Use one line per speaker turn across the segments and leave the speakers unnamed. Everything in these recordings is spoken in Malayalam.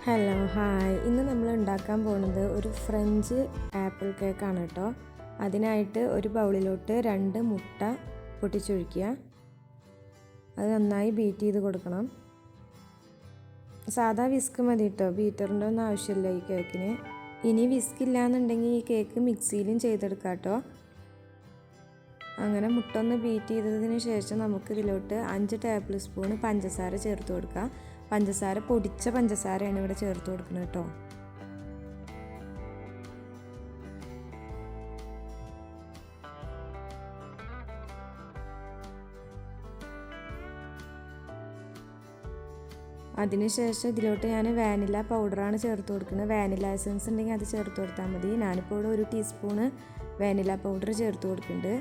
ഹലോ ഹായ്, ഇന്ന് നമ്മൾ ഉണ്ടാക്കാൻ പോകുന്നത് ഒരു ഫ്രഞ്ച് ആപ്പിൾ കേക്കാണ് കേട്ടോ. അതിനായിട്ട് ഒരു ബൗളിലോട്ട് 2 മുട്ട പൊട്ടിച്ചൊഴിക്കുക. അത് നന്നായി ബീറ്റ് ചെയ്ത് കൊടുക്കണം. സാധാ വിസ്ക് മതി കേട്ടോ, ബീറ്ററിൻ്റെ ഒന്നും ആവശ്യമില്ല ഈ കേക്കിന്. ഇനി വിസ്ക് ഇല്ലയെന്നുണ്ടെങ്കിൽ ഈ കേക്ക് മിക്സിയിലും ചെയ്തെടുക്കാം കേട്ടോ. അങ്ങനെ മുട്ട ഒന്ന് ബീറ്റ് ചെയ്തതിന് ശേഷം നമുക്ക് ഇതിലോട്ട് 5 ടേബിൾ സ്പൂൺ പഞ്ചസാര ചേർത്ത് കൊടുക്കാം. പഞ്ചസാര പൊടിച്ച പഞ്ചസാരയാണ് ഇവിടെ ചേർത്ത് കൊടുക്കുന്നത് കേട്ടോ. അതിനുശേഷം ഇതിലോട്ട് ഞാൻ വാനില പൗഡറാണ് ചേർത്ത് കൊടുക്കുന്നത്. വാനില എസൻസ് ഉണ്ടെങ്കിൽ അത് ചേർത്ത് കൊടുത്താൽ മതി. ഞാനിപ്പോൾ ഇവിടെ 1 ടീസ്പൂണ് വാനില പൗഡർ ചേർത്ത് കൊടുക്കുന്നുണ്ട്.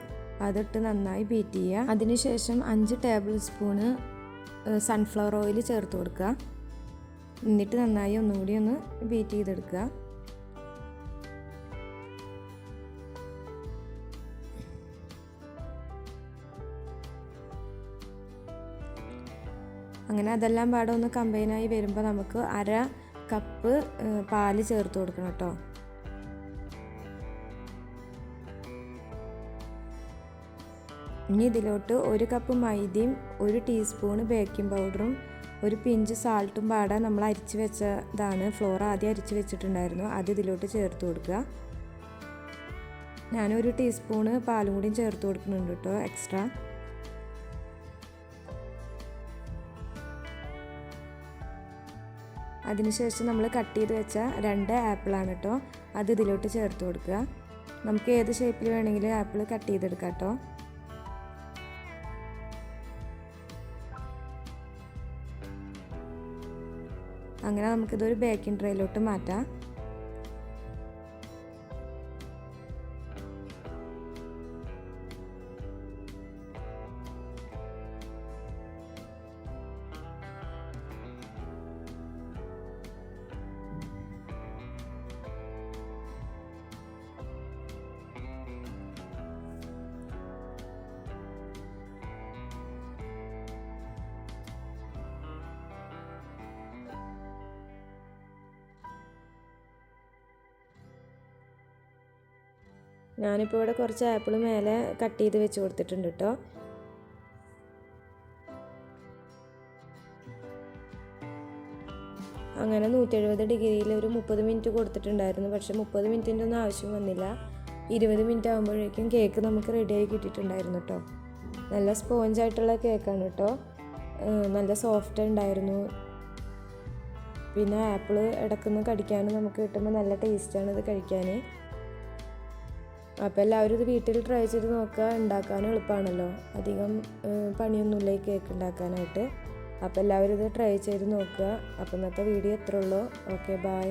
അതിട്ട് നന്നായി ബീറ്റ് ചെയ്യുക. അതിനുശേഷം 5 ടേബിൾ സ്പൂണ് സൺഫ്ലവർ ഓയിൽ ചേർത്ത് കൊടുക്കുക. എന്നിട്ട് നന്നായി ഒന്നുകൂടി ഒന്ന് ബീറ്റ് ചെയ്തെടുക്കുക. അങ്ങനെ അതെല്ലാം പാടെ ഒന്ന് കമ്പൈനായി വരുമ്പോൾ നമുക്ക് 1/2 കപ്പ് പാല് ചേർത്ത് കൊടുക്കണം കേട്ടോ. ഇനി ഇതിലോട്ട് 1 കപ്പ് മൈദയും 1 ടീസ്പൂൺ ബേക്കിംഗ് പൗഡറും 1 പിഞ്ച് സാൾട്ടും പാടെ നമ്മൾ അരിച്ച് വെച്ചതാണ്. ഫ്ലോർ ആദ്യം അരിച്ച് വെച്ചിട്ടുണ്ടായിരുന്നു, അത് ഇതിലോട്ട് ചേർത്ത് കൊടുക്കുക. ഞാൻ 1 ടീസ്പൂണ് പാലും കൂടിയും ചേർത്ത് കൊടുക്കുന്നുണ്ട് കേട്ടോ, എക്സ്ട്രാ. അതിനുശേഷം നമ്മൾ കട്ട് ചെയ്ത് വെച്ച 2 ആപ്പിളാണ് കേട്ടോ, അത് ഇതിലോട്ട് ചേർത്ത് കൊടുക്കുക. നമുക്ക് ഏത് ഷേപ്പിൽ വേണമെങ്കിലും ആപ്പിൾ കട്ട് ചെയ്തെടുക്കാം കേട്ടോ. അങ്ങനെ നമുക്കിതൊരു ബേക്കിംഗ് ട്രേയിലോട്ട് മാറ്റാം. ഞാനിപ്പോൾ ഇവിടെ കുറച്ച് ആപ്പിൾ മേലെ കട്ട് ചെയ്ത് വെച്ച് കൊടുത്തിട്ടുണ്ട് കേട്ടോ. അങ്ങനെ 170 ഡിഗ്രിയിൽ ഒരു 30 മിനിറ്റ് കൊടുത്തിട്ടുണ്ടായിരുന്നു. പക്ഷേ 30 മിനിറ്റിൻ്റെ ഒന്നും ആവശ്യം വന്നില്ല. 20 മിനിറ്റ് ആകുമ്പോഴേക്കും കേക്ക് നമുക്ക് റെഡിയായി കിട്ടിയിട്ടുണ്ടായിരുന്നു കേട്ടോ. നല്ല സ്പോഞ്ചായിട്ടുള്ള കേക്കാണ് കേട്ടോ, നല്ല സോഫ്റ്റ് ഉണ്ടായിരുന്നു. പിന്നെ ആപ്പിൾ ഇടയ്ക്കൊന്ന് കടിക്കാനും നമുക്ക് കിട്ടുമ്പോൾ നല്ല ടേസ്റ്റാണ് ഇത് കഴിക്കാൻ. അപ്പോൾ എല്ലാവരും ഇത് വീട്ടിൽ ട്രൈ ചെയ്ത് നോക്കുക. ഉണ്ടാക്കാനും എളുപ്പമാണല്ലോ, അധികം പണിയൊന്നുമില്ല ഈ കേക്ക് ഉണ്ടാക്കാനായിട്ട്. അപ്പോൾ എല്ലാവരും ഇത് ട്രൈ ചെയ്ത് നോക്കുക. അപ്പോൾ ഇന്നത്തെ വീഡിയോ ഇത്രേ ഉള്ളൂ. Okay, by.